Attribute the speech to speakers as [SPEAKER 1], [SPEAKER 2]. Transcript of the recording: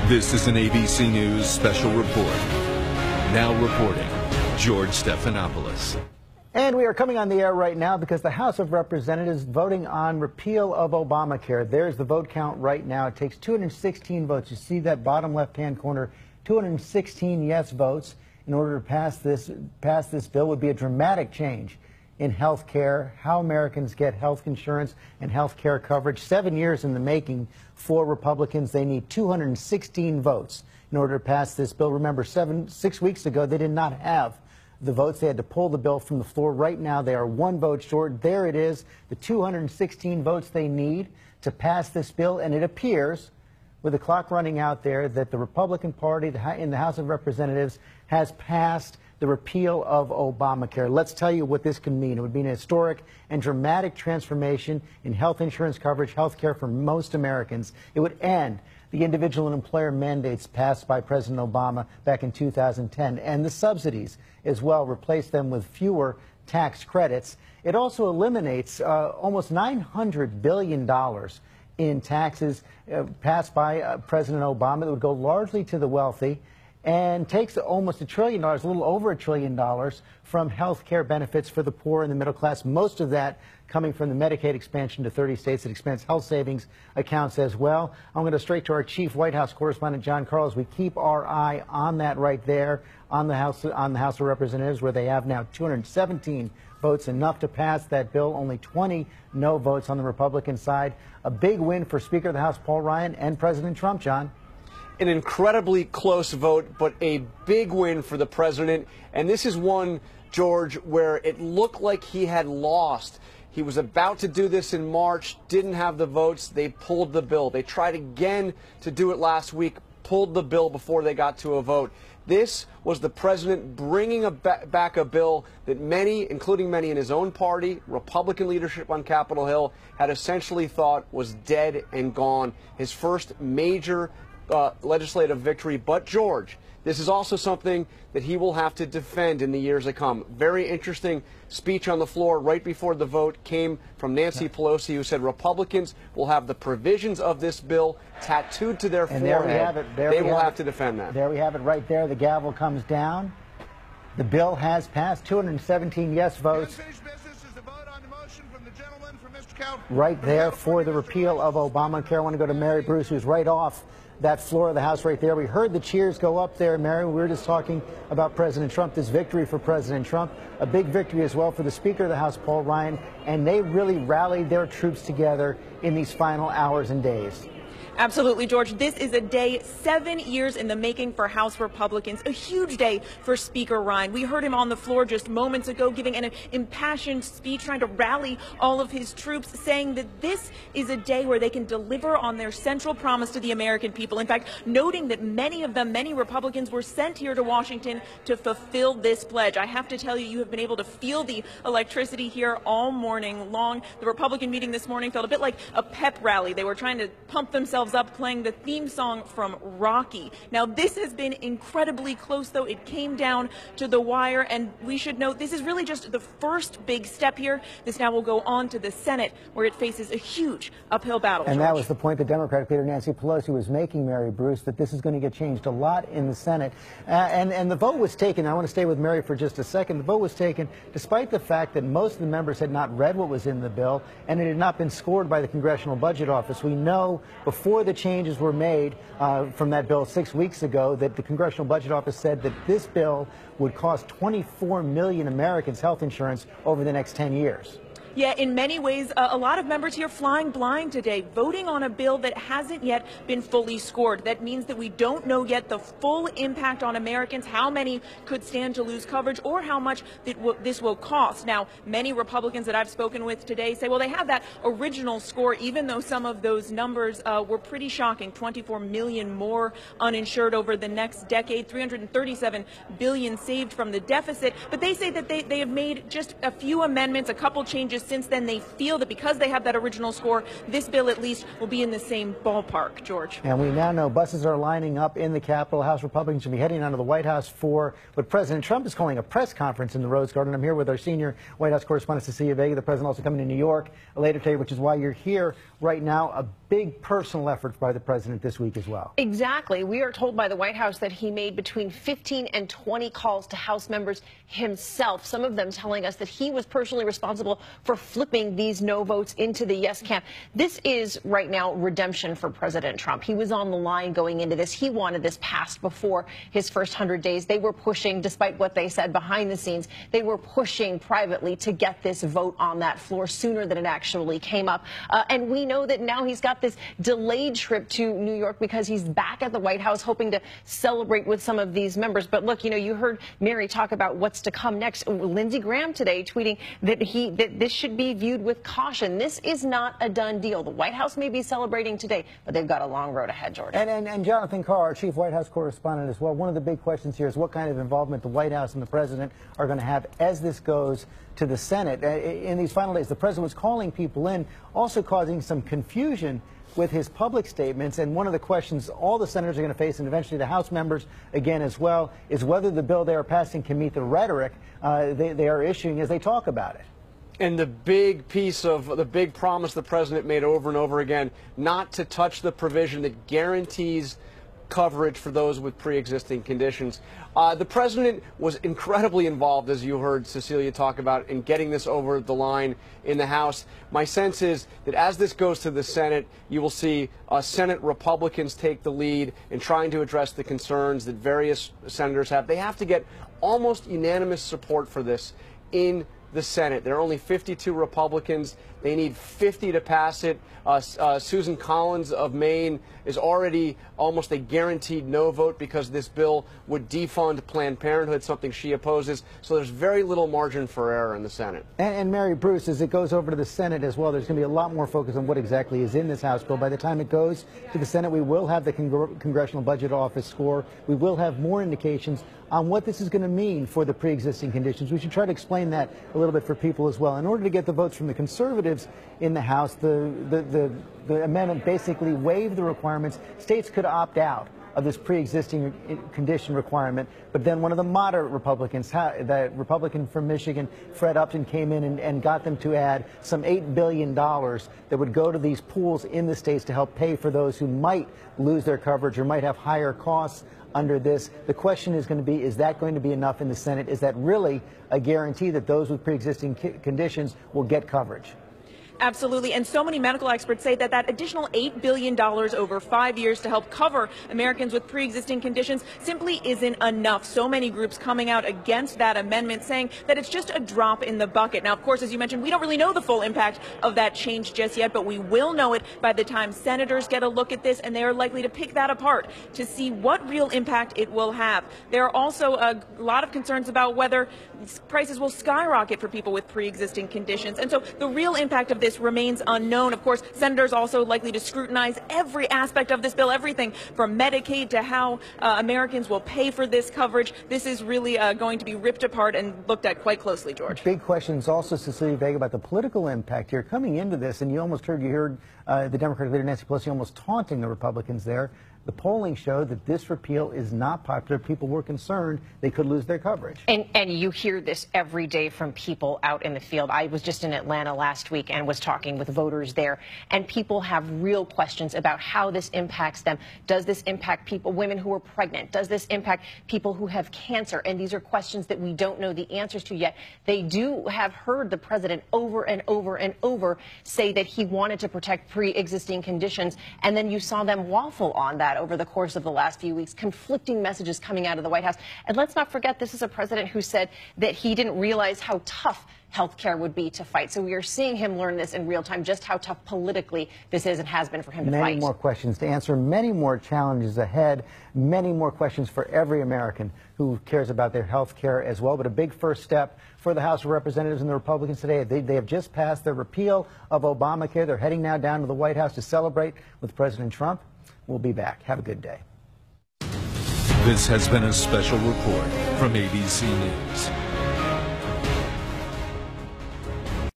[SPEAKER 1] This is an ABC News special report. Now reporting, George Stephanopoulos.
[SPEAKER 2] And we are coming on the air right now because the House of Representatives voting on repeal of Obamacare. There's the vote count right now. It takes 216 votes. You see that bottom left-hand corner, 216 yes votes in order to pass this bill. Would be a dramatic change in health care, how Americans get health insurance and health care coverage. 7 years in the making for Republicans. They need 216 votes in order to pass this bill. Remember, 6 weeks ago, they did not have the votes. They had to pull the bill from the floor. Right now, they are one vote short. There it is, the 216 votes they need to pass this bill. And it appears, with the clock running out there, that the Republican Party in the House of Representatives has passed the repeal of Obamacare. Let's tell you what this can mean. It would be an historic and dramatic transformation in health insurance coverage, health care for most Americans. It would end the individual and employer mandates passed by President Obama back in 2010, and the subsidies as well, replace them with fewer tax credits. It also eliminates almost $900 billion in taxes passed by President Obama that would go largely to the wealthy, and takes almost $1 trillion, a little over $1 trillion, from health care benefits for the poor and the middle class, most of that coming from the Medicaid expansion to 30 states that expands health savings accounts as well. I'm going to go straight to our chief White House correspondent, John Carl, as we keep our eye on that right there on the House of Representatives, where they have now 217 votes, enough to pass that bill, only 20 no votes on the Republican side. A big win for Speaker of the House Paul Ryan and President Trump, John.
[SPEAKER 3] An incredibly close vote, but a big win for the president. And this is one, George, where it looked like he had lost. He was about to do this in March, didn't have the votes. They pulled the bill. They tried again to do it last week, pulled the bill before they got to a vote. This was the president bringing back a bill that many, including many in his own party, Republican leadership on Capitol Hill, had essentially thought was dead and gone. His first major legislative victory. But, George, this is also something that he will have to defend in the years to come. Very interesting speech on the floor right before the vote came from Nancy Pelosi, who said Republicans will have the provisions of this bill tattooed to their forehead.
[SPEAKER 2] There we have it.
[SPEAKER 3] They will have to defend that.
[SPEAKER 2] There we have it right there. The gavel comes down. The bill has passed. 217 yes votes. Right there for the repeal of Obamacare. I want to go to Mary Bruce, who's right off that floor of the House right there. We heard the cheers go up there, Mary. We were just talking about President Trump, this victory for President Trump, a big victory as well for the Speaker of the House, Paul Ryan, and they really rallied their troops together in these final hours and days.
[SPEAKER 4] Absolutely, George. This is a day 7 years in the making for House Republicans, a huge day for Speaker Ryan. We heard him on the floor just moments ago giving an impassioned speech, trying to rally all of his troops, saying that this is a day where they can deliver on their central promise to the American people. In fact, noting that many of them, many Republicans, were sent here to Washington to fulfill this pledge. I have to tell you, you have been able to feel the electricity here all morning long. The Republican meeting this morning felt a bit like a pep rally. They were trying to pump themselves up, playing the theme song from Rocky. Now, this has been incredibly close, though. It came down to the wire, and we should note this is really just the first big step here. This now will go on to the Senate, where it faces a huge uphill battle.
[SPEAKER 2] And
[SPEAKER 4] George.
[SPEAKER 2] That was the point the Democratic leader Nancy Pelosi was making, Mary Bruce, that this is going to get changed a lot in the Senate. And the vote was taken. I want to stay with Mary for just a second. The vote was taken despite the fact that most of the members had not read what was in the bill, and it had not been scored by the Congressional Budget Office. We know before the changes were made from that bill 6 weeks ago that the Congressional Budget Office said that this bill would cost 24 million Americans health insurance over the next 10 years.
[SPEAKER 4] Yeah, in many ways, a lot of members here flying blind today, voting on a bill that hasn't yet been fully scored. That means that we don't know yet the full impact on Americans, how many could stand to lose coverage, or how much this will cost. Now, many Republicans that I've spoken with today say, well, they have that original score, even though some of those numbers were pretty shocking. 24 million more uninsured over the next decade, 337 billion saved from the deficit. But they say that they have made just a few amendments, a couple changes challenges since then, they feel that because they have that original score, this bill at least will be in the same ballpark, George.
[SPEAKER 2] And we now know buses are lining up in the Capitol. House Republicans should be heading on to the White House for what President Trump is calling a press conference in the Rose Garden. I'm here with our senior White House correspondent, Cecilia Vega. The president also coming to New York later today, which is why you're here right now. A big personal effort by the president this week as well.
[SPEAKER 5] Exactly. We are told by the White House that he made between 15 and 20 calls to House members himself, some of them telling us that he was personally responsible for flipping these no votes into the yes camp. This is right now redemption for President Trump. He was on the line going into this. He wanted this passed before his first 100 days. They were pushing, despite what they said behind the scenes, they were pushing privately to get this vote on that floor sooner than it actually came up. And we know that now he's got this delayed trip to New York because he's back at the White House hoping to celebrate with some of these members. But look, you know, you heard Mary talk about what's to come next. Lindsey Graham today tweeting that this should be viewed with caution. This is not a done deal. The White House may be celebrating today, but they've got a long road ahead, George.
[SPEAKER 2] And Jonathan Carr, our chief White House correspondent as well, one of the big questions here is what kind of involvement the White House and the president are going to have as this goes to the Senate. In these final days, the president was calling people in, also causing some confusion with his public statements. And one of the questions all the senators are going to face, and eventually the House members again as well, is whether the bill they are passing can meet the rhetoric they are issuing as they talk about it.
[SPEAKER 3] And the big piece of the big promise the president made over and over again, not to touch the provision that guarantees coverage for those with pre-existing conditions. The president was incredibly involved, as you heard Cecilia talk about, in getting this over the line in the House. My sense is that as this goes to the Senate, you will see Senate Republicans take the lead in trying to address the concerns that various senators have. They have to get almost unanimous support for this in the Senate. There are only 52 Republicans. They need 50 to pass it. Susan Collins of Maine is already almost a guaranteed no vote because this bill would defund Planned Parenthood, something she opposes. So there's very little margin for error in the Senate.
[SPEAKER 2] And Mary Bruce, as it goes over to the Senate as well, there's going to be a lot more focus on what exactly is in this House bill. By the time it goes to the Senate, we will have the Congressional Budget Office score. We will have more indications on what this is going to mean for the pre-existing conditions. We should try to explain that a little bit for people as well. In order to get the votes from the conservatives in the House, the amendment basically waived the requirements. States could opt out of this pre-existing condition requirement, but then one of the moderate Republicans, the Republican from Michigan, Fred Upton, came in and got them to add some $8 billion that would go to these pools in the states to help pay for those who might lose their coverage or might have higher costs under this. The question is going to be, is that going to be enough in the Senate? Is that really a guarantee that those with pre-existing conditions will get coverage?
[SPEAKER 4] Absolutely. And so many medical experts say that that additional $8 billion over 5 years to help cover Americans with pre-existing conditions simply isn't enough. So many groups coming out against that amendment, saying that it's just a drop in the bucket. Now, of course, as you mentioned, we don't really know the full impact of that change just yet, but we will know it by the time senators get a look at this, and they are likely to pick that apart to see what real impact it will have. There are also a lot of concerns about whether prices will skyrocket for people with pre-existing conditions. And so the real impact of this remains unknown. Of course, senators also likely to scrutinize every aspect of this bill, everything from Medicaid to how Americans will pay for this coverage. This is really going to be ripped apart and looked at quite closely, George.
[SPEAKER 2] Big questions also, Cecilia Vega, about the political impact here coming into this, and you heard the Democratic leader Nancy Pelosi almost taunting the Republicans there. The polling showed that this repeal is not popular. People were concerned they could lose their coverage.
[SPEAKER 5] And you hear this every day from people out in the field. I was just in Atlanta last week and was talking with voters there, and people have real questions about how this impacts them. Does this impact people, women who are pregnant? Does this impact people who have cancer? And these are questions that we don't know the answers to yet. They do have heard the president over and over and over say that he wanted to protect pre-existing conditions, and then you saw them waffle on that over the course of the last few weeks, conflicting messages coming out of the White House. And let's not forget, this is a president who said that he didn't realize how tough health care would be to fight. So we are seeing him learn this in real time, just how tough politically this is and has been for him to fight.
[SPEAKER 2] Many more questions to answer, many more challenges ahead, many more questions for every American who cares about their health care as well. But a big first step for the House of Representatives and the Republicans today. They have just passed their repeal of Obamacare. They're heading now down to the White House to celebrate with President Trump. We'll be back. Have a good day.
[SPEAKER 1] This has been a special report from ABC News.